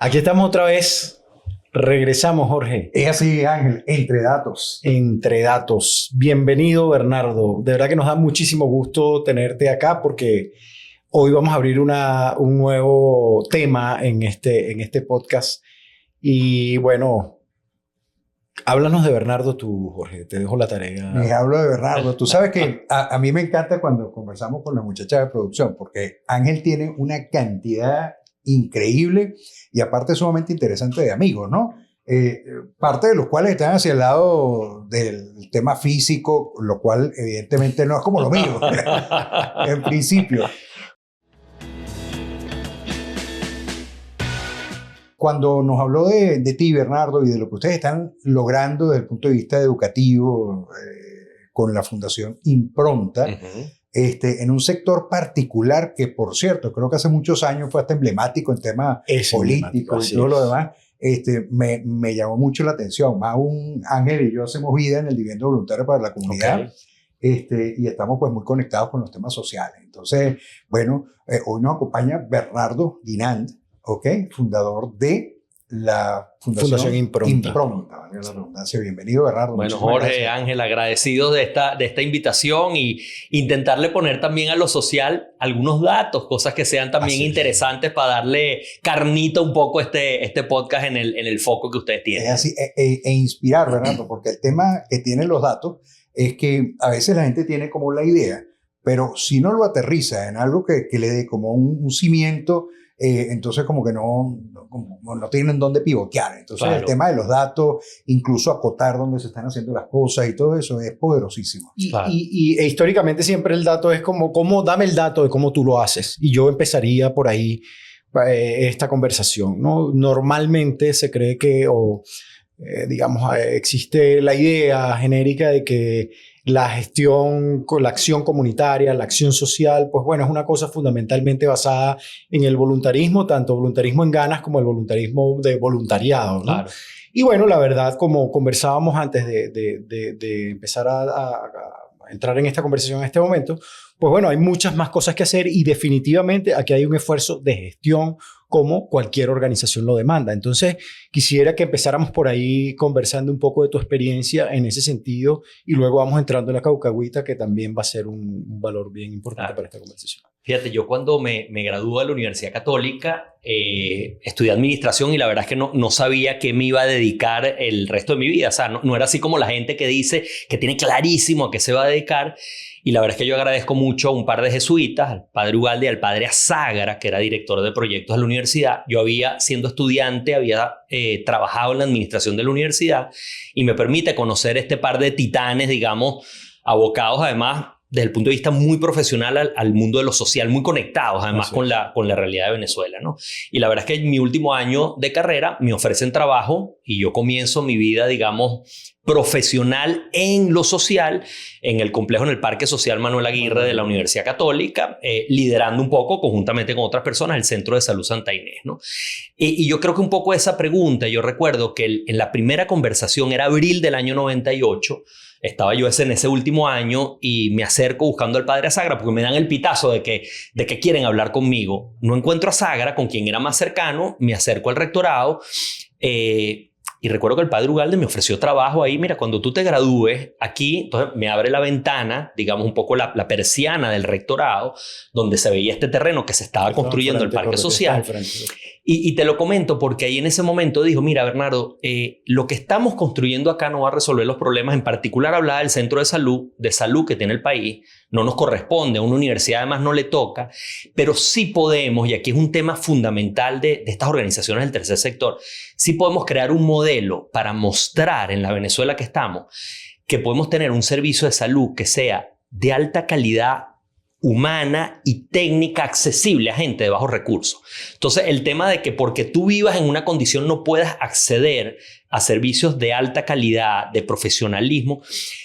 Aquí estamos otra vez. Regresamos, Jorge. Es así, Ángel, entre datos. Entre datos. Bienvenido, Bernardo. De verdad que nos da muchísimo gusto tenerte acá porque hoy vamos a abrir un nuevo tema en este podcast. Y bueno, háblanos de Bernardo tú, Jorge. Te dejo la tarea. Me hablo de Bernardo. Tú sabes que a mí me encanta cuando conversamos con la muchacha de producción porque Ángel tiene una cantidad increíble y aparte sumamente interesante de amigos, ¿no? Parte de los cuales están hacia el lado del tema físico, lo cual evidentemente no es como lo mío, en principio. Cuando nos habló de ti, Bernardo, y de lo que ustedes están logrando desde el punto de vista educativo con la Fundación Impronta, en un sector particular que, por cierto, creo que hace muchos años fue hasta emblemático en temas políticos y todo lo demás, me llamó mucho la atención. Más aún, Ángel y yo hacemos vida en el Dividendo Voluntario para la Comunidad. Y estamos pues muy conectados con los temas sociales. Entonces, bueno, hoy nos acompaña Bernardo Guinand, fundador de la Fundación Impronta. Vale la redundancia. Bienvenido, Bernardo. Bueno, Jorge, gracias. Ángel, agradecidos de esta invitación y intentarle poner también a lo social algunos datos, cosas que sean también interesantes para darle carnita un poco este podcast en el foco que ustedes tienen. Es así, inspirar, Bernardo, porque el tema que tienen los datos es que a veces la gente tiene como la idea, pero si no lo aterriza en algo que le dé como un cimiento, entonces como que no tienen dónde pivotear. Entonces claro, el tema de los datos, incluso acotar dónde se están haciendo las cosas y todo eso es poderosísimo. Y históricamente siempre el dato es como dame el dato de cómo tú lo haces. Y yo empezaría por ahí esta conversación, ¿no? Normalmente se cree que, existe la idea genérica de que la gestión, la acción comunitaria, la acción social, pues bueno, es una cosa fundamentalmente basada en el voluntarismo, tanto voluntarismo en ganas como el voluntarismo de voluntariado, ¿no? Claro. Y bueno, la verdad, como conversábamos antes de empezar a entrar en esta conversación en este momento, pues bueno, hay muchas más cosas que hacer y definitivamente aquí hay un esfuerzo de gestión como cualquier organización lo demanda. Entonces, quisiera que empezáramos por ahí conversando un poco de tu experiencia en ese sentido y luego vamos entrando en la caucagüita, que también va a ser un valor bien importante para esta conversación. Fíjate, yo cuando me gradué de la Universidad Católica, estudié administración y la verdad es que no sabía qué me iba a dedicar el resto de mi vida. O sea, no era así como la gente que dice que tiene clarísimo a qué se va a dedicar. Y la verdad es que yo agradezco mucho a un par de jesuitas, al padre Ugalde y al padre Azágara, que era director de proyectos de la universidad. Yo siendo estudiante, había trabajado en la administración de la universidad y me permite conocer este par de titanes, digamos, abocados además desde el punto de vista muy profesional al mundo de lo social, muy conectados además con la realidad de Venezuela, ¿no? Y la verdad es que en mi último año de carrera me ofrecen trabajo y yo comienzo mi vida, digamos, profesional en lo social, en el complejo, en el Parque Social Manuel Aguirre de la Universidad Católica, liderando un poco, conjuntamente con otras personas, el Centro de Salud Santa Inés, ¿no? Y yo creo que un poco esa pregunta, yo recuerdo que en la primera conversación, era abril del año 98, estaba yo en ese último año y me acerco buscando al padre Azágara porque me dan el pitazo de que quieren hablar conmigo. No encuentro a Azágara, con quien era más cercano, me acerco al rectorado y recuerdo que el padre Ugalde me ofreció trabajo ahí. Mira, cuando tú te gradúes aquí, entonces me abre la ventana, digamos un poco la persiana del rectorado, donde se veía este terreno que se estaba construyendo, el Parque Social. Y te lo comento porque ahí en ese momento dijo, mira, Bernardo, lo que estamos construyendo acá no va a resolver los problemas. En particular hablaba del centro de salud que tiene el país. No nos corresponde, a una universidad además no le toca, pero sí podemos, y aquí es un tema fundamental de estas organizaciones del tercer sector, sí podemos crear un modelo para mostrar en la Venezuela que estamos, que podemos tener un servicio de salud que sea de alta calidad humana y técnica accesible a gente de bajos recursos. Entonces, el tema de que porque tú vivas en una condición no puedas acceder a servicios de alta calidad, de profesionalismo,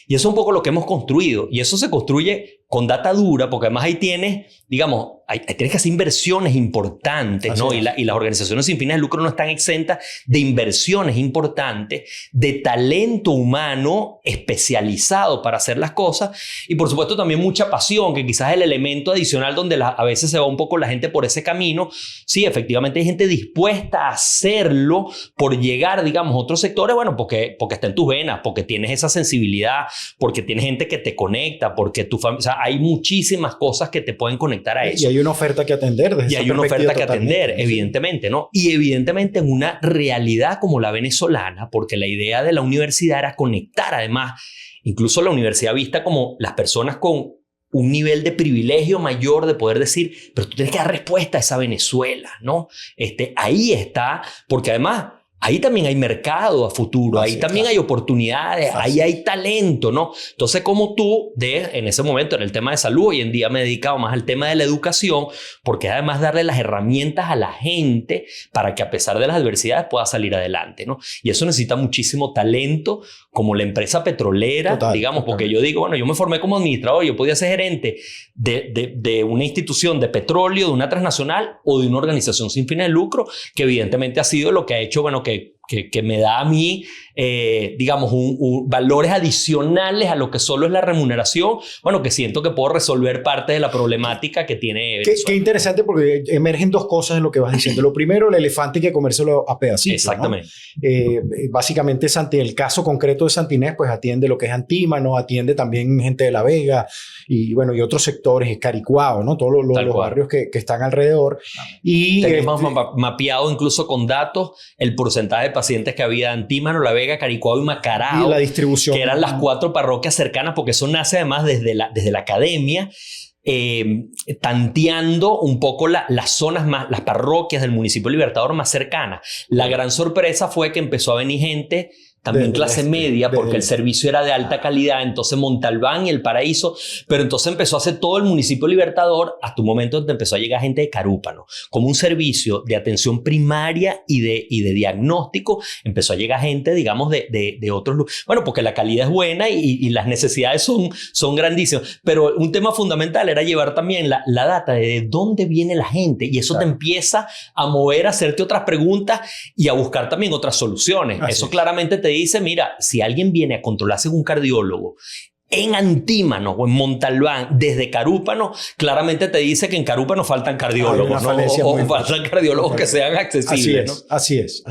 y eso es un poco lo que hemos construido, y eso se construye con data dura, porque además ahí tienes, digamos, tienes que hacer inversiones importantes, ¿no? Y las organizaciones sin fines de lucro no están exentas de inversiones importantes, de talento humano especializado para hacer las cosas y por supuesto también mucha pasión, que quizás es el elemento adicional donde a veces se va un poco la gente por ese camino. Sí, efectivamente hay gente dispuesta a hacerlo por llegar, digamos, a otros sectores, bueno, porque está en tus venas, porque tienes esa sensibilidad, porque tienes gente que te conecta, porque tu familia, o sea, hay muchísimas cosas que te pueden conectar a eso. Y hay una oferta que atender. Y hay una oferta que atender, evidentemente, ¿no? Y evidentemente en una realidad como la venezolana, porque la idea de la universidad era conectar, además, incluso la universidad vista como las personas con un nivel de privilegio mayor de poder decir, pero tú tienes que dar respuesta a esa Venezuela, ¿no? Ahí está, porque además ahí también hay mercado a futuro, ahí también hay oportunidades, ahí hay talento, ¿no? Entonces, como tú, en ese momento, en el tema de salud, hoy en día me he dedicado más al tema de la educación, porque además darle las herramientas a la gente para que a pesar de las adversidades pueda salir adelante, ¿no? Y eso necesita muchísimo talento, como la empresa petrolera, digamos, porque yo digo, bueno, yo me formé como administrador, yo podía ser gerente de una institución de petróleo, de una transnacional o de una organización sin fines de lucro, que evidentemente ha sido lo que ha hecho, bueno, que me da a mí, digamos, valores adicionales a lo que solo es la remuneración, bueno, que siento que puedo resolver parte de la problemática que tiene Venezuela. Qué interesante, porque emergen dos cosas en lo que vas diciendo. Lo primero, el elefante hay que comérselo a pedacitos. Exactamente. ¿No? Básicamente, el caso concreto de Santa Inés, pues atiende lo que es Antímano, atiende también gente de La Vega y, bueno, y otros sectores, Caricuao, ¿no? Todos los barrios que están alrededor. Y tenemos mapeado incluso con datos el porcentaje de pacientes que había de Antímano, La Vega, Caricuao y Macarao, y la distribución, que eran las 4 parroquias cercanas, porque eso nace además desde la academia, tanteando un poco las zonas más, las parroquias del municipio Libertador más cercanas. La gran sorpresa fue que empezó a venir gente también clase media, porque el servicio era de alta calidad, entonces Montalbán y El Paraíso, pero entonces empezó a hacer todo el municipio Libertador hasta un momento donde empezó a llegar gente de Carúpano, como un servicio de atención primaria y de diagnóstico, empezó a llegar gente, digamos, de otros lugares. Bueno, porque la calidad es buena y las necesidades son grandísimas, pero un tema fundamental era llevar también la data de dónde viene la gente, y eso te empieza a mover, a hacerte otras preguntas y a buscar también otras soluciones. Eso claramente te dice, mira, si alguien viene a controlarse un cardiólogo en Antímano o en Montalbán desde Carúpano, claramente te dice que en Carúpano faltan cardiólogos, ¿no? o faltan cardiólogos que sean accesibles. Así es.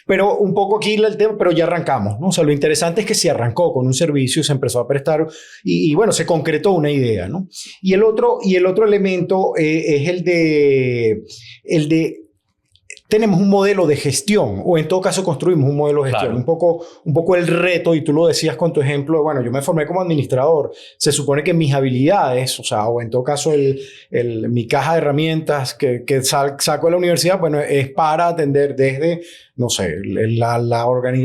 Pero un poco aquí el tema, pero ya arrancamos, ¿no? O sea, lo interesante es que se arrancó con un servicio, se empezó a prestar y bueno, se concretó una idea, ¿no? Y el otro elemento es el de tenemos un modelo de gestión, o en todo caso construimos un modelo de gestión. Claro. Un poco el reto, y tú lo decías con tu ejemplo, bueno, yo me formé como administrador, se supone que mis habilidades, o en todo caso mi caja de herramientas que saco de la universidad, bueno, es para atender desde, no sé,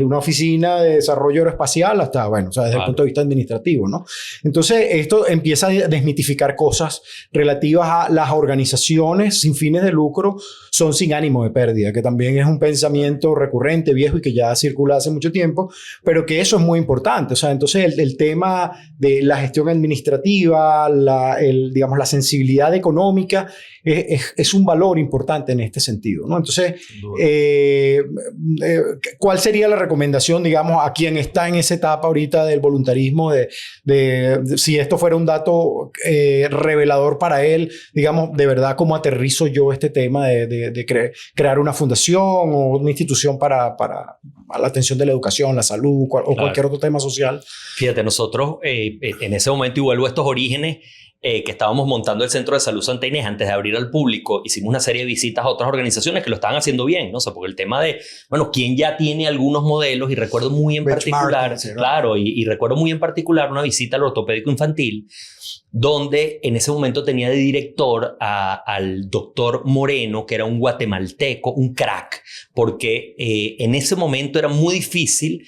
una oficina de desarrollo aeroespacial hasta, bueno, o sea, desde el punto de vista administrativo, ¿no? Entonces, esto empieza a desmitificar cosas relativas a las organizaciones sin fines de lucro, son sin ánimo de pérdida, que también es un pensamiento recurrente, viejo y que ya circula hace mucho tiempo, pero que eso es muy importante. O sea, entonces el tema de la gestión administrativa, digamos, la sensibilidad económica es un valor importante en este sentido, ¿no? Entonces, ¿cuál sería la recomendación, digamos, a quien está en esa etapa ahorita del voluntarismo, de si esto fuera un dato revelador para él, digamos, de verdad, cómo aterrizo yo este tema de crear una fundación o una institución para la atención de la educación, la salud o cualquier otro tema social? Fíjate, nosotros en ese momento, y vuelvo a estos orígenes, que estábamos montando el Centro de Salud Santa Inés, antes de abrir al público, hicimos una serie de visitas a otras organizaciones que lo estaban haciendo bien, ¿no? O sea, porque el tema de, bueno, quién ya tiene algunos modelos, y recuerdo muy en particular, ¿no? Claro, y recuerdo muy en particular una visita al ortopédico infantil, donde en ese momento tenía de director al doctor Moreno, que era un guatemalteco, un crack, porque en ese momento era muy difícil.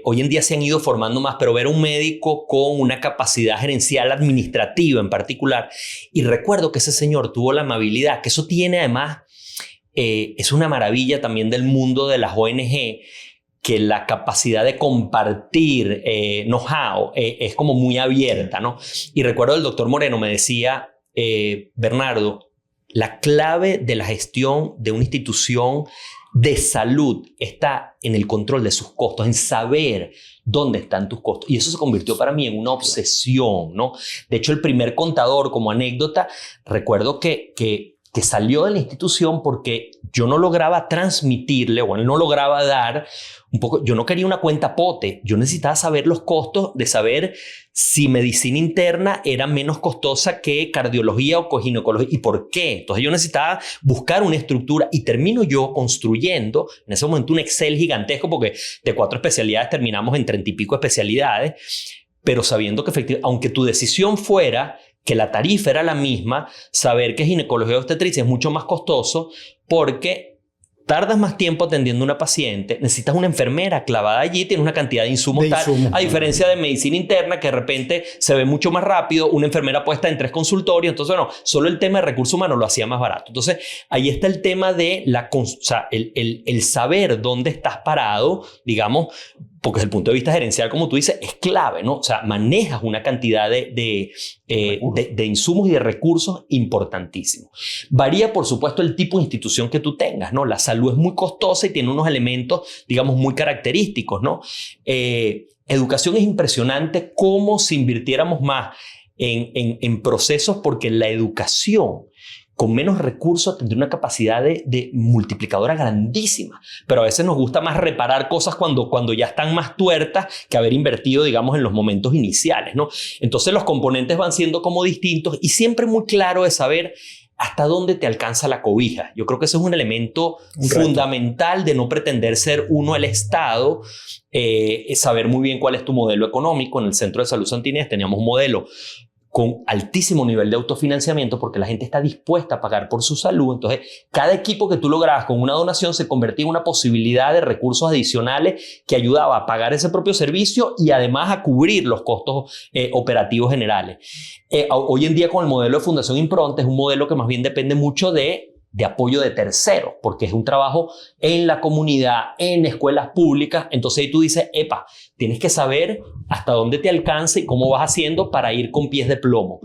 Hoy en día se han ido formando más, pero ver a un médico con una capacidad gerencial administrativa en particular. Y recuerdo que ese señor tuvo la amabilidad, que eso tiene además, es una maravilla también del mundo de las ONG, que la capacidad de compartir know-how es como muy abierta, ¿no? Y recuerdo el doctor Moreno me decía, Bernardo, la clave de la gestión de una institución de salud está en el control de sus costos, en saber dónde están tus costos. Y eso se convirtió para mí en una obsesión, ¿no? De hecho, el primer contador, como anécdota, recuerdo que salió de la institución porque yo no lograba transmitirle, o él no lograba dar un poco, yo no quería una cuenta pote, yo necesitaba saber los costos de saber si medicina interna era menos costosa que cardiología o ginecología y por qué. Entonces yo necesitaba buscar una estructura y termino yo construyendo en ese momento un Excel gigantesco porque de 4 especialidades terminamos en 30 y pico especialidades, pero sabiendo que efectivamente, aunque tu decisión fuera que la tarifa era la misma, saber que ginecología o obstetricia es mucho más costoso porque tardas más tiempo atendiendo a una paciente, necesitas una enfermera clavada allí, tienes una cantidad de insumos tal, a diferencia de medicina interna que de repente se ve mucho más rápido, una enfermera puesta en 3 consultorios, entonces bueno, solo el tema de recursos humanos lo hacía más barato. Entonces ahí está el tema de el saber dónde estás parado, digamos, porque desde el punto de vista gerencial, como tú dices, es clave, ¿no? O sea, manejas una cantidad de insumos y de recursos importantísimos. Varía, por supuesto, el tipo de institución que tú tengas, ¿no? La salud es muy costosa y tiene unos elementos, digamos, muy característicos, ¿no? Educación es impresionante cómo si invirtiéramos más en procesos, porque la educación con menos recursos tendría una capacidad de multiplicadora grandísima. Pero a veces nos gusta más reparar cosas cuando ya están más tuertas que haber invertido, digamos, en los momentos iniciales, ¿no? Entonces los componentes van siendo como distintos y siempre muy claro de saber hasta dónde te alcanza la cobija. Yo creo que ese es un elemento fundamental de no pretender ser uno el Estado, saber muy bien cuál es tu modelo económico. En el Centro de Salud Santa Inés teníamos un modelo con altísimo nivel de autofinanciamiento porque la gente está dispuesta a pagar por su salud. Entonces, cada equipo que tú lograbas con una donación se convertía en una posibilidad de recursos adicionales que ayudaba a pagar ese propio servicio y además a cubrir los costos operativos generales. Hoy en día con el modelo de Fundación Impronta es un modelo que más bien depende mucho de apoyo de terceros, porque es un trabajo en la comunidad, en escuelas públicas. Entonces ahí tú dices, epa, tienes que saber hasta dónde te alcanza y cómo vas haciendo para ir con pies de plomo.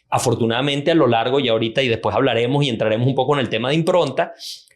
Afortunadamente a lo largo, y ahorita y después hablaremos y entraremos un poco en el tema de Impronta,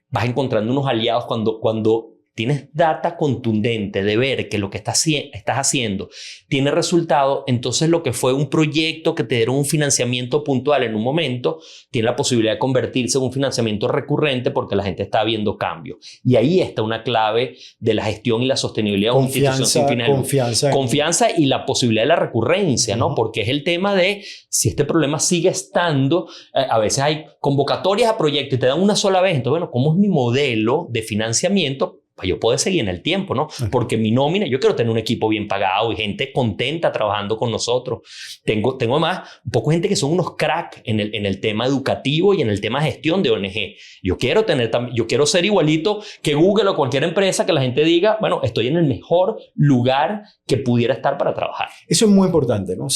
vas encontrando unos aliados cuando tienes data contundente de ver que lo que estás haciendo tiene resultado, entonces lo que fue un proyecto que te dieron un financiamiento puntual en un momento, tiene la posibilidad de convertirse en un financiamiento recurrente porque la gente está viendo cambios. Y ahí está una clave de la gestión y la sostenibilidad de una institución sin fines de lucro. Confianza y la posibilidad de la recurrencia, ¿no? Porque es el tema de si este problema sigue estando, a veces hay convocatorias a proyectos y te dan una sola vez, entonces, bueno, ¿cómo es mi modelo de financiamiento? Pues yo puedo seguir en el tiempo, ¿no? Porque mi nómina, yo quiero tener un equipo bien pagado y gente contenta trabajando con nosotros. Tengo además un poco gente que son unos cracks en el tema educativo y en el tema de gestión de ONG. Yo quiero ser igualito que Google o cualquier empresa, que la gente diga, bueno, estoy en el mejor lugar que pudiera estar para trabajar. Eso es muy importante, ¿no?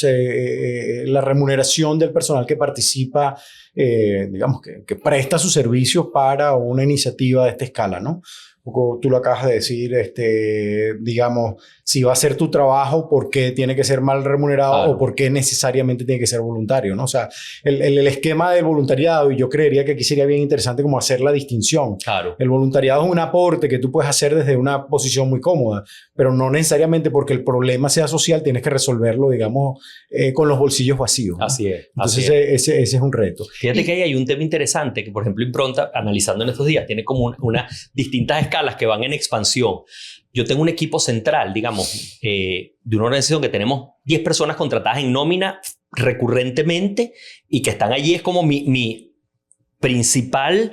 La remuneración del personal que participa, digamos, que presta sus servicios para una iniciativa de esta escala, ¿no? Tú lo acabas de decir, digamos, si va a ser tu trabajo, ¿por qué tiene que ser mal remunerado o por qué necesariamente tiene que ser voluntario, ¿no? O sea, el esquema del voluntariado, y yo creería que aquí sería bien interesante como hacer la distinción. Claro. El voluntariado es un aporte que tú puedes hacer desde una posición muy cómoda, pero no necesariamente porque el problema sea social tienes que resolverlo, digamos, con los bolsillos vacíos, ¿no? Así es. Entonces ese es un reto. Fíjate que ahí hay un tema interesante que, por ejemplo, Impronta, analizando en estos días, tiene como una distintas escalas que van en expansión. Yo tengo un equipo central, digamos, de una organización que tenemos 10 personas contratadas en nómina recurrentemente y que están allí. Es como mi principal,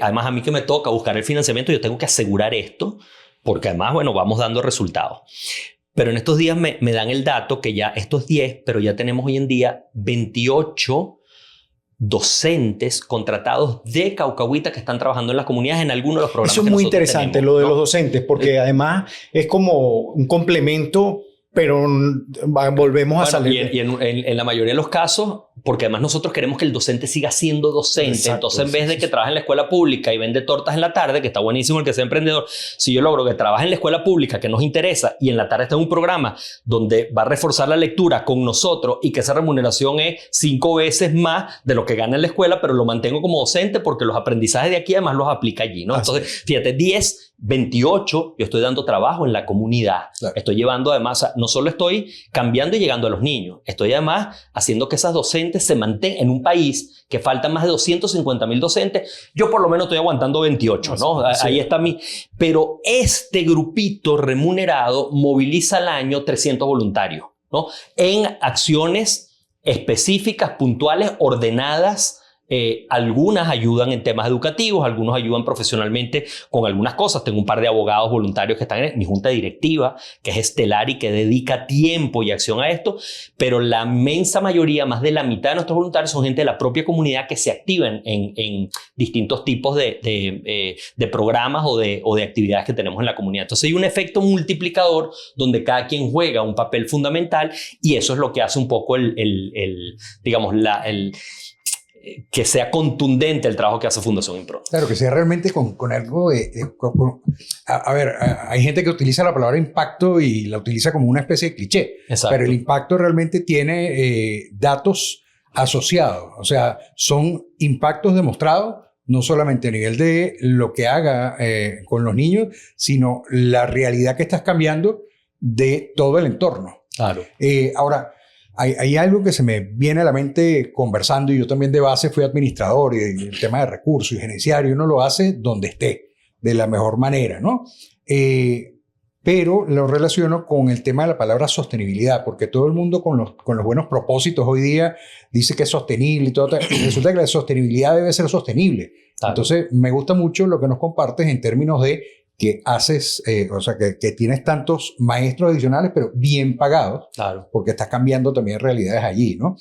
además a mí que me toca buscar el financiamiento, yo tengo que asegurar esto, porque además, bueno, vamos dando resultados. Pero en estos días me dan el dato que ya estos 10, pero ya tenemos hoy en día 28 docentes contratados de Caucahuita que están trabajando en las comunidades en algunos de los programas. Eso es muy interesante, tenemos, lo de los docentes, porque además es como un complemento, pero volvemos a salir. Y en la mayoría de los casos porque además nosotros queremos que el docente siga siendo docente. Exacto, Entonces, en vez de que trabaje en la escuela pública y vende tortas en la tarde, que está buenísimo el que sea emprendedor, si yo logro que trabaje en la escuela pública, que nos interesa, y en la tarde está en un programa donde va a reforzar la lectura con nosotros y que esa remuneración es 5 veces más de lo que gana en la escuela, pero lo mantengo como docente porque los aprendizajes de aquí además los aplica allí, ¿no? Entonces, fíjate, 10, 28, yo estoy dando trabajo en la comunidad. Claro. Estoy llevando además, no solo estoy cambiando y llegando a los niños, estoy además haciendo que esas docentes se mantengan en un país que faltan más de 250,000 docentes. Yo por lo menos estoy aguantando 28, ¿no? Sí. Ahí está mi... Pero este grupito remunerado moviliza al año 300 voluntarios, ¿no? En acciones específicas, puntuales, ordenadas. Algunas ayudan en temas educativos, algunos ayudan profesionalmente con algunas cosas. Tengo un par de abogados voluntarios que están en mi junta directiva, que es estelar y que dedica tiempo y acción a esto, pero la inmensa mayoría, más de la mitad de nuestros voluntarios son gente de la propia comunidad que se activa en distintos tipos de programas o de actividades que tenemos en la comunidad. Entonces hay un efecto multiplicador donde cada quien juega un papel fundamental, y eso es lo que hace un poco que sea contundente el trabajo que hace Fundación Impronta. Claro, que sea realmente con algo de... A ver, hay gente que utiliza la palabra impacto y la utiliza como una especie de cliché. Exacto. Pero el impacto realmente tiene datos asociados. O sea, son impactos demostrados no solamente a nivel de lo que haga con los niños, sino la realidad que estás cambiando de todo el entorno. Claro. Ahora... Hay algo que se me viene a la mente conversando, y yo también de base fui administrador, y el tema de recursos y gerenciario uno lo hace donde esté, de la mejor manera, ¿no? Pero lo relaciono con el tema de la palabra sostenibilidad, porque todo el mundo con los buenos propósitos hoy día dice que es sostenible y todo, y resulta que la sostenibilidad debe ser sostenible. Claro. Entonces me gusta mucho lo que nos compartes en términos de que haces, o sea, que tienes tantos maestros adicionales, pero bien pagados, claro, porque estás cambiando también realidades allí, ¿no?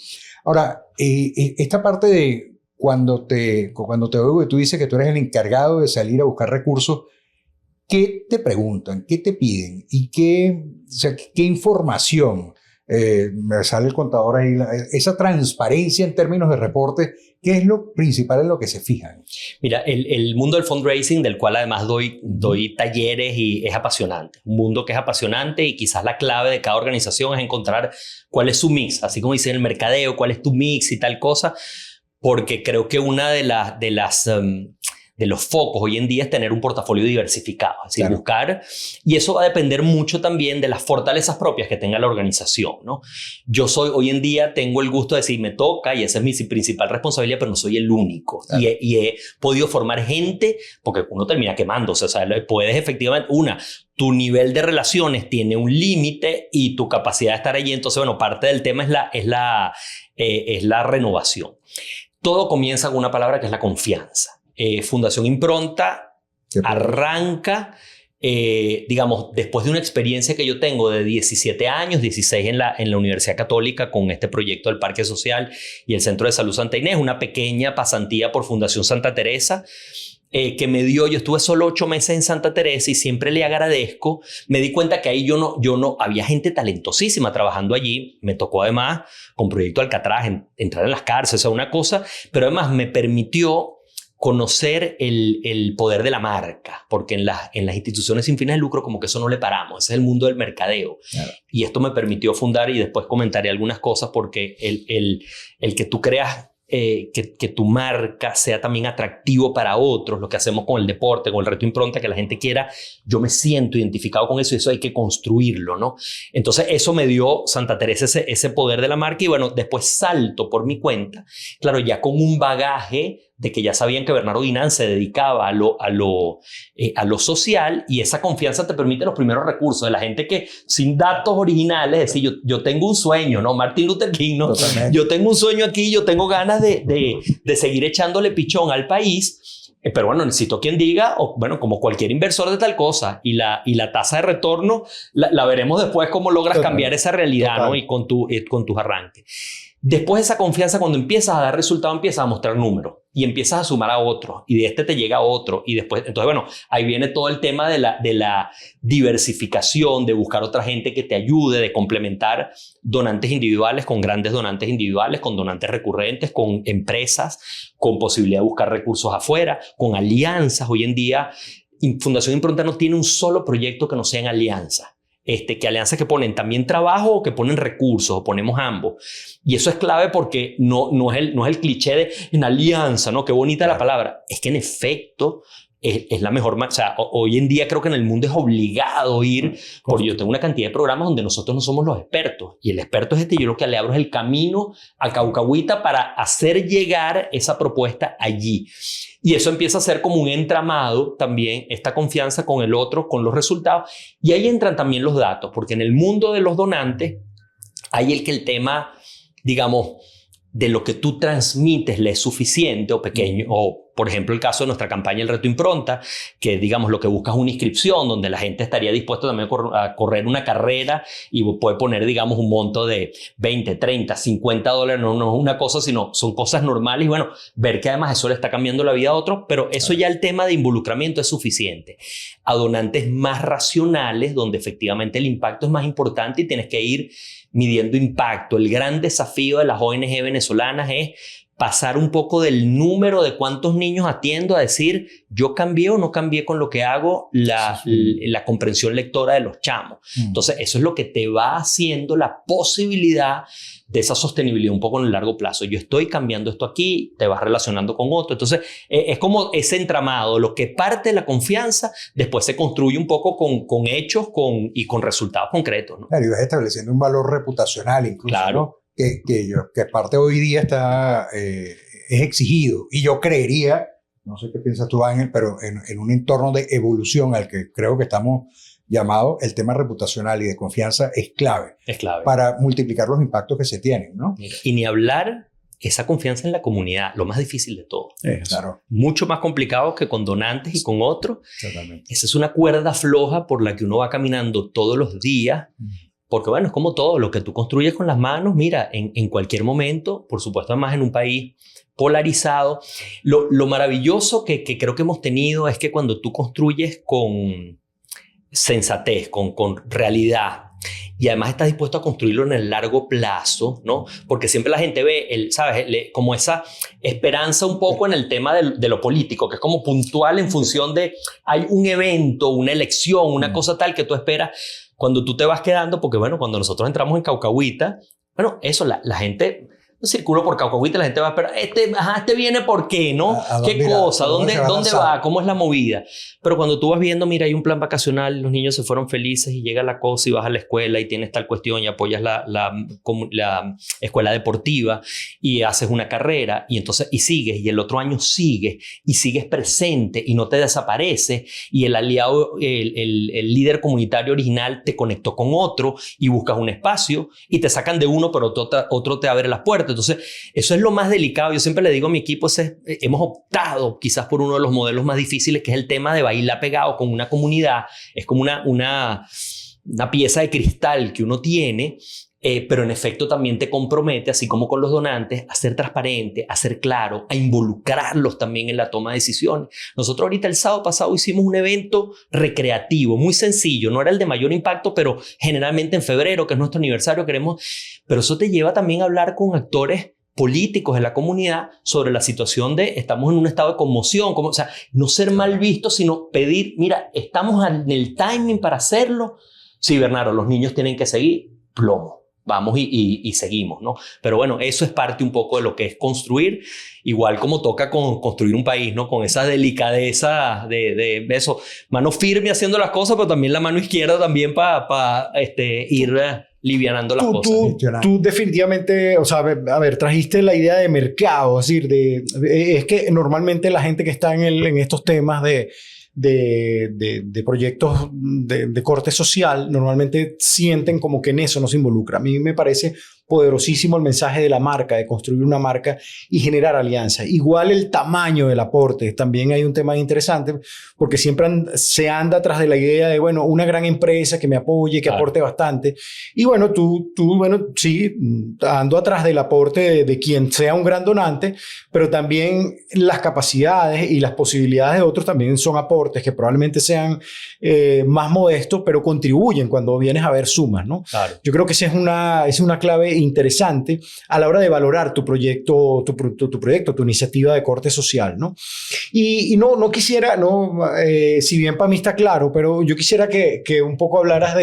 Ahora, esta parte de cuando te oigo y tú dices que tú eres el encargado de salir a buscar recursos, ¿qué te preguntan? ¿Qué te piden? ¿Y qué información? Me sale el contador ahí, esa transparencia en términos de reportes, ¿qué es lo principal en lo que se fijan? Mira, el mundo del fundraising, del cual además doy talleres, y es apasionante. Un mundo que es apasionante, y quizás la clave de cada organización es encontrar cuál es su mix, así como dice en el mercadeo, cuál es tu mix y tal cosa, porque creo que una de los focos hoy en día es tener un portafolio diversificado, es decir, claro, buscar, y eso va a depender mucho también de las fortalezas propias que tenga la organización, ¿no? Yo hoy en día tengo el gusto de decir, me toca, y esa es mi principal responsabilidad, pero no soy el único, claro, y he podido formar gente, porque uno termina quemándose, o sea, puedes efectivamente, tu nivel de relaciones tiene un límite y tu capacidad de estar allí, entonces, bueno, parte del tema es la renovación. Todo comienza con una palabra que es la confianza. Fundación Impronta arranca, digamos, después de una experiencia que yo tengo de 17 años, 16 en la Universidad Católica, con este proyecto del Parque Social y el Centro de Salud Santa Inés, una pequeña pasantía por Fundación Santa Teresa, que me dio, yo estuve solo 8 meses en Santa Teresa y siempre le agradezco. Me di cuenta que ahí yo no había gente talentosísima trabajando allí. Me tocó además con Proyecto Alcatraz entrar en las cárceles, o sea, una cosa, pero además me permitió conocer el poder de la marca, porque en las instituciones sin fines de lucro como que eso no le paramos, ese es el mundo del mercadeo. Claro. Y esto me permitió fundar, y después comentaré algunas cosas, porque el que tú creas que tu marca sea también atractivo para otros, lo que hacemos con el deporte, con el reto Impronta, que la gente quiera, yo me siento identificado con eso, y eso hay que construirlo, ¿no? Entonces eso me dio Santa Teresa, ese poder de la marca, y bueno, después salto por mi cuenta, claro, ya con un bagaje de que ya sabían que Bernardo Guinán se dedicaba a lo social, y esa confianza te permite los primeros recursos de la gente que sin datos originales, es decir, yo tengo un sueño, ¿no? Martin Luther King, ¿no? Totalmente. Yo tengo un sueño aquí, yo tengo ganas de seguir echándole pichón al país, pero bueno, necesito quien diga, bueno, como cualquier inversor de tal cosa, y la tasa de retorno la veremos después cómo logras cambiar esa realidad, ¿no? Y con tus arranques. Después esa confianza, cuando empiezas a dar resultado, empiezas a mostrar números y empiezas a sumar a otros y de te llega otro y después, entonces bueno, ahí viene todo el tema de la diversificación, de buscar otra gente que te ayude, de complementar donantes individuales con grandes donantes individuales, con donantes recurrentes, con empresas, con posibilidad de buscar recursos afuera, con alianzas. Hoy en día Fundación Impronta no tiene un solo proyecto que no sea en alianza. Que alianzas que ponen también trabajo o que ponen recursos, o ponemos ambos. Y eso es clave porque no es el cliché de en alianza, ¿no? Qué bonita la palabra. Es que en efecto es la mejor. O sea, hoy en día creo que en el mundo es obligado ir, porque yo tengo una cantidad de programas donde nosotros no somos los expertos. Y el experto es yo lo que le abro es el camino a Caucahuita para hacer llegar esa propuesta allí. Y eso empieza a ser como un entramado también, esta confianza con el otro, con los resultados. Y ahí entran también los datos, porque en el mundo de los donantes hay el tema, digamos, de lo que tú transmites le es suficiente o pequeño, o por ejemplo el caso de nuestra campaña El Reto Impronta, que digamos lo que busca es una inscripción donde la gente estaría dispuesta también a correr una carrera y puede poner digamos un monto de 20, 30, 50 dólares, no es una cosa, sino son cosas normales y bueno, ver que además eso le está cambiando la vida a otros, pero eso ya el tema de involucramiento es suficiente. A donantes más racionales, donde efectivamente el impacto es más importante y tienes que ir midiendo impacto. El gran desafío de las ONG venezolanas es pasar un poco del número de cuántos niños atiendo a decir, yo cambié o no cambié con lo que hago la comprensión lectora de los chamos. Entonces, eso es lo que te va haciendo la posibilidad de esa sostenibilidad un poco en el largo plazo. Yo estoy cambiando esto aquí, te vas relacionando con otro. Entonces, es como ese entramado, lo que parte de la confianza, después se construye un poco con hechos y con resultados concretos, ¿no? Claro, y vas estableciendo un valor reputacional incluso, claro, ¿no? Que aparte hoy día es exigido. Y yo creería, no sé qué piensas tú, Ángel, pero en un entorno de evolución al que creo que estamos llamados, el tema reputacional y de confianza es clave. Es clave. Para multiplicar los impactos que se tienen, ¿no? Mira, y ni hablar esa confianza en la comunidad, lo más difícil de todo. Claro. Mucho más complicado que con donantes y con otros. Exactamente. Esa es una cuerda floja por la que uno va caminando todos los días. Porque bueno, es como todo, lo que tú construyes con las manos, mira, en cualquier momento, por supuesto, además en un país polarizado, lo maravilloso que creo que hemos tenido es que cuando tú construyes con sensatez, con realidad, y además estás dispuesto a construirlo en el largo plazo, ¿no? Porque siempre la gente ve, ¿sabes? Como esa esperanza un poco en el tema de lo político, que es como puntual en función de hay un evento, una elección, una cosa tal que tú esperas. Cuando tú te vas quedando, porque bueno, cuando nosotros entramos en Caucahuita, bueno, eso, la gente circuló por Caucahuita, la gente va a esperar, este viene ¿por qué? ¿No? ¿Qué cosa? ¿Dónde va? ¿Cómo es la movida? Pero cuando tú vas viendo, mira, hay un plan vacacional, los niños se fueron felices y llega la cosa y vas a la escuela y tienes tal cuestión y apoyas la escuela deportiva y haces una carrera y entonces y sigues y el otro año sigues y sigues presente y no te desapareces y el aliado, el líder comunitario original te conectó con otro y buscas un espacio y te sacan de uno pero otro te abre las puertas. Entonces, eso es lo más delicado. Yo siempre le digo a mi equipo, hemos optado quizás por uno de los modelos más difíciles, que es el tema de bailar pegado con una comunidad. Es como una pieza de cristal que uno tiene, pero en efecto también te compromete, así como con los donantes, a ser transparente, a ser claro, a involucrarlos también en la toma de decisiones. Nosotros ahorita el sábado pasado hicimos un evento recreativo, muy sencillo, no era el de mayor impacto, pero generalmente en febrero, que es nuestro aniversario, pero eso te lleva también a hablar con actores políticos de la comunidad sobre la situación de estamos en un estado de conmoción, o sea, no ser mal vistos, sino pedir, mira, estamos en el timing para hacerlo. Sí, Bernardo, los niños tienen que seguir, plomo. Vamos y seguimos, ¿no? Pero bueno, eso es parte un poco de lo que es construir, igual como toca construir un país, ¿no? Con esa delicadeza de eso, mano firme haciendo las cosas, pero también la mano izquierda también para ir livianando las cosas. Tú definitivamente, o sea, a ver, trajiste la idea de mercado, es decir, es que normalmente la gente que está en estos temas de proyectos de corte social normalmente sienten como que en eso no se involucra. A mí me parece poderosísimo el mensaje de la marca, de construir una marca y generar alianzas. Igual el tamaño del aporte, también hay un tema interesante, porque siempre se anda tras de la idea de, bueno, una gran empresa que me apoye, que aporte bastante. Y bueno, bueno, sí, ando atrás del aporte de quien sea un gran donante, pero también las capacidades y las posibilidades de otros también son aportes que probablemente sean más modestos, pero contribuyen cuando vienes a ver sumas, ¿no? Claro. Yo creo que esa es una clave interesante a la hora de valorar tu proyecto, tu iniciativa de corte social, ¿no? Y no quisiera, si bien para mí está claro, pero yo quisiera que un poco hablaras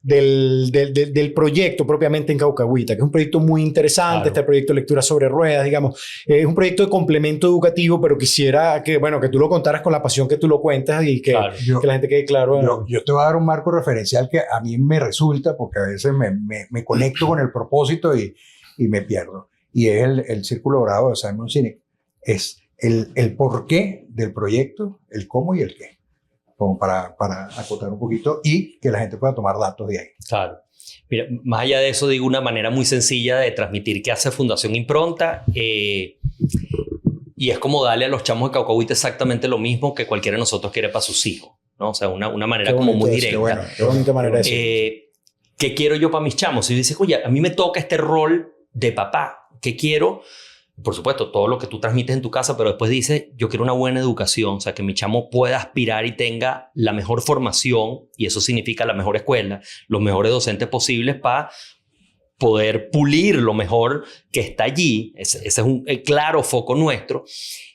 del proyecto propiamente en Caucahuita, que es un proyecto muy interesante. Claro. Está el proyecto Lectura sobre Ruedas, digamos. Es un proyecto de complemento educativo, pero quisiera que tú lo contaras con la pasión que tú lo cuentas y que la gente quede claro. Yo te voy a dar un marco referencial que a mí me resulta, porque a veces me conecto con el propósito y me pierdo. Y es el Círculo Dorado de Simon Sinek. Es el porqué del proyecto, el cómo y el qué. Como para acotar un poquito y que la gente pueda tomar datos de ahí. Claro. Mira, más allá de eso, digo una manera muy sencilla de transmitir qué hace Fundación Impronta. Y es como darle a los chamos de Caucahuita exactamente lo mismo que cualquiera de nosotros quiere para sus hijos, ¿no? O sea, una manera como muy directa. Qué bonita manera de decir. ¿Qué quiero yo para mis chamos? Si dices, oye, a mí me toca este rol de papá, ¿qué quiero? Por supuesto, todo lo que tú transmites en tu casa, pero después dices, yo quiero una buena educación, o sea, que mi chamo pueda aspirar y tenga la mejor formación, y eso significa la mejor escuela, los mejores docentes posibles para poder pulir lo mejor que está allí. Ese es un claro foco nuestro.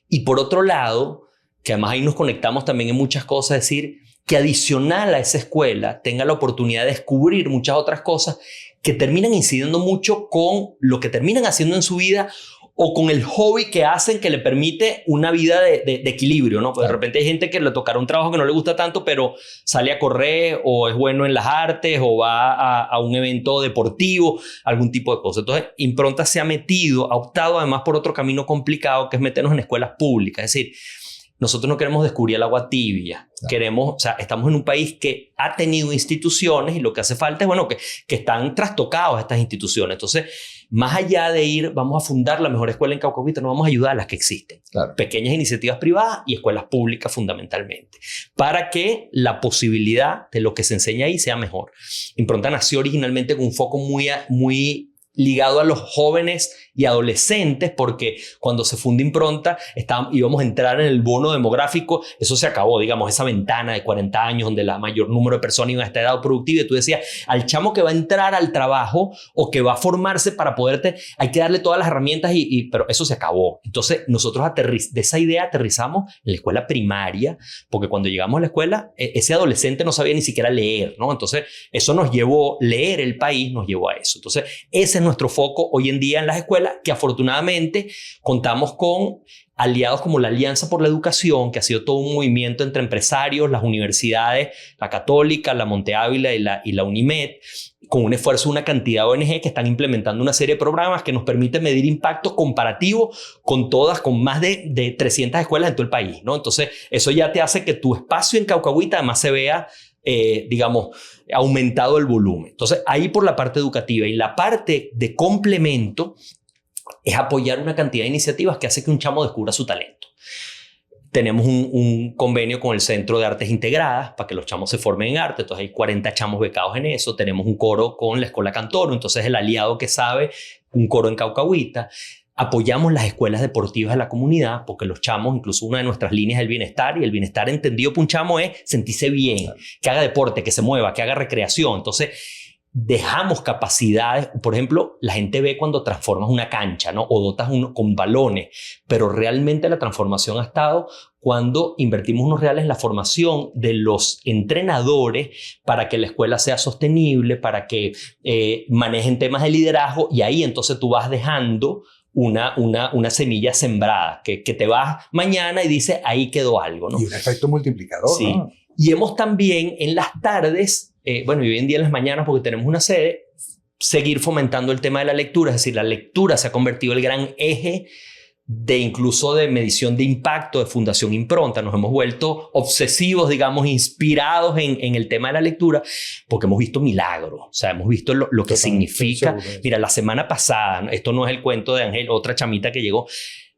Y por otro lado, que además ahí nos conectamos también en muchas cosas, es decir, que adicional a esa escuela tenga la oportunidad de descubrir muchas otras cosas que terminan incidiendo mucho con lo que terminan haciendo en su vida o con el hobby que hacen que le permite una vida de equilibrio, ¿no? Pues de repente hay gente que le tocará un trabajo que no le gusta tanto, pero sale a correr o es bueno en las artes o va a un evento deportivo, algún tipo de cosa. Entonces, Impronta se ha ha optado además por otro camino complicado que es meternos en escuelas públicas. Es decir, nosotros no queremos descubrir el agua tibia. Queremos, o sea, estamos en un país que ha tenido instituciones y lo que hace falta es, bueno, que están trastocados estas instituciones. Entonces, más allá de ir, vamos a fundar la mejor escuela en Caucahuita, no vamos a ayudar a las que existen. Claro. Pequeñas iniciativas privadas y escuelas públicas fundamentalmente, para que la posibilidad de lo que se enseña ahí sea mejor. Impronta nació originalmente con un foco muy ligado a los jóvenes y adolescentes, porque cuando se funda Impronta íbamos a entrar en el bono demográfico. Eso se acabó, digamos, esa ventana de 40 años donde la mayor número de personas iban a esta edad productiva, y tú decías, al chamo que va a entrar al trabajo o que va a formarse para poderte, hay que darle todas las herramientas, pero eso se acabó. Entonces nosotros de esa idea aterrizamos en la escuela primaria, porque cuando llegamos a la escuela, ese adolescente no sabía ni siquiera leer, ¿no? Entonces eso nos llevó, leer el país nos llevó a eso. Entonces ese es nuestro foco hoy en día en las escuelas, que afortunadamente contamos con aliados como la Alianza por la Educación, que ha sido todo un movimiento entre empresarios, las universidades, la Católica, la Monte Ávila y la UNIMED, con un esfuerzo de una cantidad de ONG que están implementando una serie de programas que nos permiten medir impacto comparativo con más de 300 escuelas en todo el país, ¿no? Entonces, eso ya te hace que tu espacio en Caucahuita además se vea, digamos, aumentado el volumen. Entonces, ahí por la parte educativa, y la parte de complemento es apoyar una cantidad de iniciativas que hace que un chamo descubra su talento. Tenemos un convenio con el Centro de Artes Integradas para que los chamos se formen en arte. Entonces hay 40 chamos becados en eso. Tenemos un coro con la Escuela Cantoro. Entonces el aliado que sabe, un coro en Caucahuita. Apoyamos las escuelas deportivas de la comunidad, porque los chamos, incluso una de nuestras líneas es el bienestar, y el bienestar entendido por un chamo es sentirse bien, que haga deporte, que se mueva, que haga recreación. Entonces dejamos capacidades. Por ejemplo, la gente ve cuando transformas una cancha, ¿no? O dotas uno con balones, pero realmente la transformación ha estado cuando invertimos unos reales en la formación de los entrenadores para que la escuela sea sostenible, para que manejen temas de liderazgo, y ahí entonces tú vas dejando una semilla sembrada que te vas mañana y dices, ahí quedó algo, ¿no? Y un efecto multiplicador, sí. ¿no? Y hemos también en las tardes, bueno, y hoy en día en las mañanas, porque tenemos una sede, seguir fomentando el tema de la lectura. Es decir, la lectura se ha convertido en el gran eje de incluso de medición de impacto de Fundación Impronta. Nos hemos vuelto obsesivos, digamos, inspirados en el tema de la lectura, porque hemos visto milagros. O sea, hemos visto lo que significa. Mira, la semana pasada, esto no es el cuento de Ángel, otra chamita que llegó.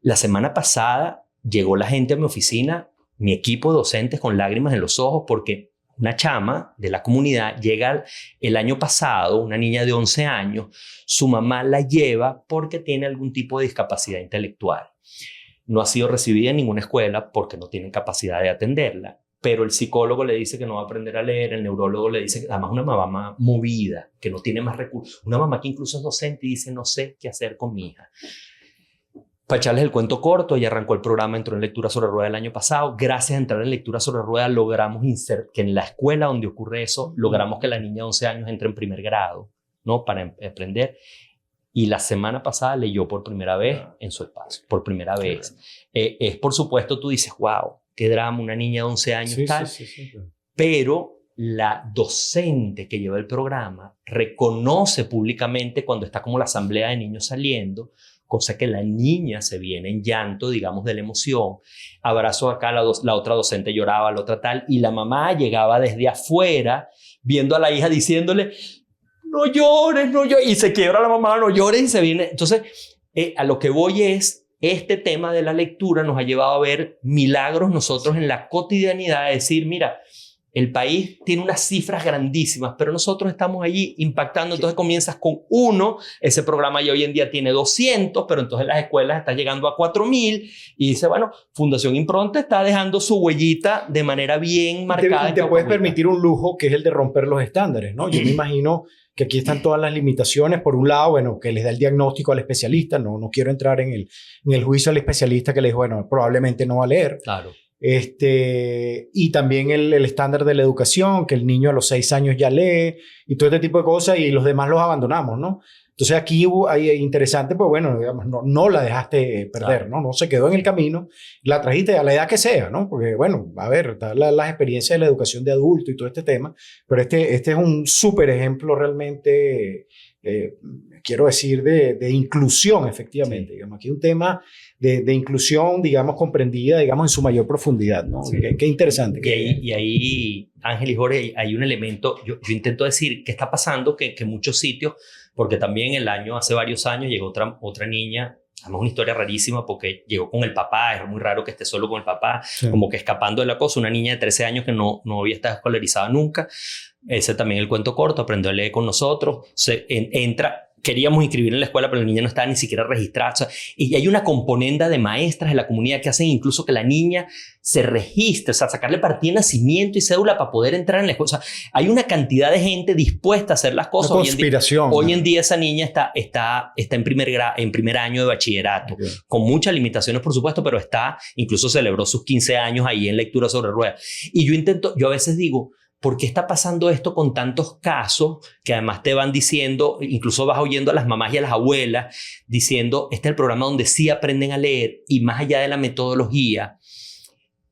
La semana pasada llegó la gente a mi oficina, mi equipo de docentes con lágrimas en los ojos, porque una chama de la comunidad llega el año pasado, una niña de 11 años, su mamá la lleva porque tiene algún tipo de discapacidad intelectual. No ha sido recibida en ninguna escuela porque no tienen capacidad de atenderla, pero el psicólogo le dice que no va a aprender a leer, el neurólogo le dice que además una mamá movida, que no tiene más recursos, una mamá que incluso es docente y dice no sé qué hacer con mi hija. Para echarles el cuento corto, ella arrancó el programa, entró en Lectura sobre Rueda el año pasado. Gracias a entrar en Lectura sobre Rueda logramos que en la escuela donde ocurre eso, logramos que la niña de 11 años entre en primer grado, ¿no? Para aprender. Y la semana pasada leyó por primera vez en su espacio, por primera vez. Es por supuesto, tú dices, wow, qué drama, una niña de 11 años, tal. Sí. Pero la docente que lleva el programa reconoce públicamente cuando está como la asamblea de niños saliendo, cosa que la niña se viene en llanto, digamos, de la emoción. Abrazo acá, la otra docente lloraba, la otra tal, y la mamá llegaba desde afuera viendo a la hija diciéndole, no llores, no llores, y se quiebra la mamá, no llores, y se viene. Entonces, a lo que voy es, este tema de la lectura nos ha llevado a ver milagros nosotros en la cotidianidad, de decir, mira, el país tiene unas cifras grandísimas, pero nosotros estamos allí impactando. Entonces comienzas con 1, ese programa ya hoy en día tiene 200, pero entonces las escuelas están llegando a 4.000 y dice, bueno, Fundación Impronta está dejando su huellita de manera bien marcada. Y te puedes permitir un lujo que es el de romper los estándares, ¿no? Yo me imagino que aquí están todas las limitaciones. Por un lado, bueno, que les da el diagnóstico al especialista. No quiero entrar en el juicio al especialista que le dice, bueno, probablemente no va a leer. Claro. Y también el estándar de la educación, que el niño a los 6 años ya lee y todo este tipo de cosas, y los demás los abandonamos, ¿no? Entonces aquí hay interesante, pues bueno, digamos, no la dejaste perder, claro. No se quedó en el camino, la trajiste a la edad que sea, ¿no? Porque bueno, a ver, las experiencias de la educación de adulto y todo este tema, pero este es un súper ejemplo realmente, quiero decir, de inclusión, efectivamente. Sí. Digamos, aquí un tema de inclusión, digamos, comprendida, digamos, en su mayor profundidad, ¿no? Sí. Qué interesante. Y ahí, Ángel y Jorge, hay un elemento, yo intento decir, ¿qué está pasando? Que muchos sitios, porque también hace varios años llegó otra niña, además una historia rarísima porque llegó con el papá, es muy raro que esté solo con el papá, sí. Como que escapando de la cosa, una niña de 13 años que no había estado escolarizada nunca, ese también el cuento corto, aprendió a leer con nosotros, queríamos inscribir en la escuela, pero la niña no estaba ni siquiera registrada. O sea, y hay una componenda de maestras de la comunidad que hacen incluso que la niña se registre, o sea, sacarle partida de nacimiento y cédula para poder entrar en la escuela. O sea, hay una cantidad de gente dispuesta a hacer las cosas. Una conspiración. Hoy en día esa niña está en primer año de bachillerato, okay. Con muchas limitaciones, por supuesto, pero incluso celebró sus 15 años ahí en Lectura sobre Ruedas. Y yo a veces digo, ¿por qué está pasando esto con tantos casos que además te van diciendo, incluso vas oyendo a las mamás y a las abuelas diciendo, este es el programa donde sí aprenden a leer y más allá de la metodología,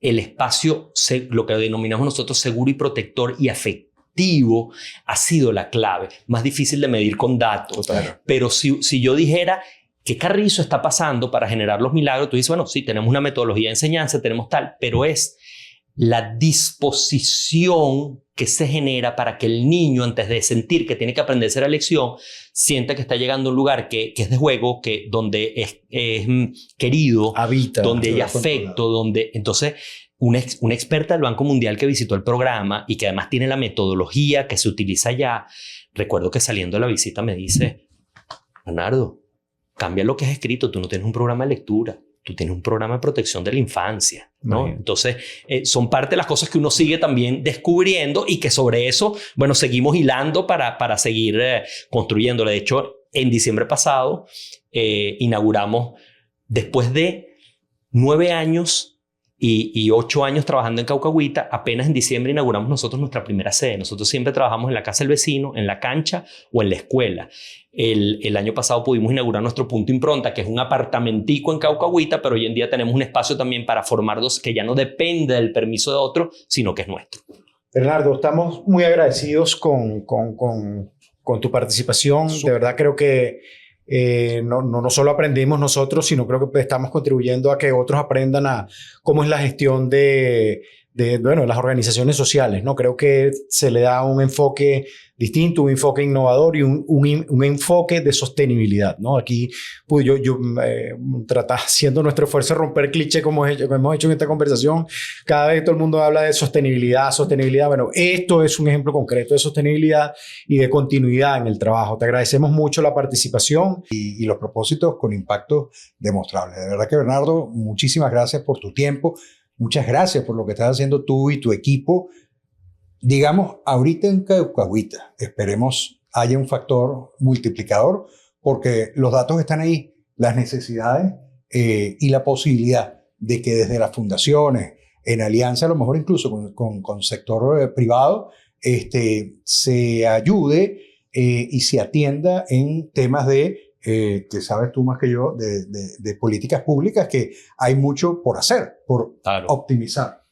el espacio, lo que denominamos nosotros seguro y protector y afectivo, ha sido la clave. Más difícil de medir con datos. Claro. Pero si yo dijera, ¿qué carrizo está pasando para generar los milagros? Tú dices, bueno, sí, tenemos una metodología de enseñanza, tenemos tal, pero es la disposición que se genera para que el niño, antes de sentir que tiene que aprenderse la lección, sienta que está llegando a un lugar que es de juego, donde es querido, habita, donde hay afecto, donde... Entonces, una experta del Banco Mundial que visitó el programa y que además tiene la metodología que se utiliza allá, recuerdo que saliendo de la visita me dice, Leonardo, cambia lo que has escrito, tú no tienes un programa de lectura. Tú tienes un programa de protección de la infancia, ¿no? Bien. Entonces, son parte de las cosas que uno sigue también descubriendo y que sobre eso, bueno, seguimos hilando para seguir construyéndolo. De hecho, en diciembre pasado inauguramos, después de 9 años y 8 años trabajando en Caucahuita, apenas en diciembre inauguramos nosotros nuestra primera sede. Nosotros siempre trabajamos en la casa del vecino, en la cancha o en la escuela. El año pasado pudimos inaugurar nuestro punto Impronta, que es un apartamentico en Caucahuita, pero hoy en día tenemos un espacio también para formarnos que ya no depende del permiso de otro, sino que es nuestro. Bernardo, estamos muy agradecidos con tu participación. De verdad creo que no solo aprendimos nosotros, sino creo que estamos contribuyendo a que otros aprendan a cómo es la gestión de las organizaciones sociales, ¿no? Creo que se le da un enfoque distinto, un enfoque innovador y un enfoque de sostenibilidad, ¿no? Aquí pues haciendo nuestro esfuerzo de romper cliché como hemos hecho en esta conversación, cada vez todo el mundo habla de sostenibilidad. Bueno, esto es un ejemplo concreto de sostenibilidad y de continuidad en el trabajo. Te agradecemos mucho la participación. Y los propósitos con impacto demostrable. De verdad que, Bernardo, muchísimas gracias por tu tiempo. Muchas gracias por lo que estás haciendo tú y tu equipo. Digamos, ahorita en Caucahuita, esperemos haya un factor multiplicador, porque los datos están ahí, las necesidades y la posibilidad de que desde las fundaciones, en alianza a lo mejor incluso con sector privado, se ayude y se atienda en temas que sabes tú más que yo, de políticas públicas, que hay mucho por hacer, por optimizar.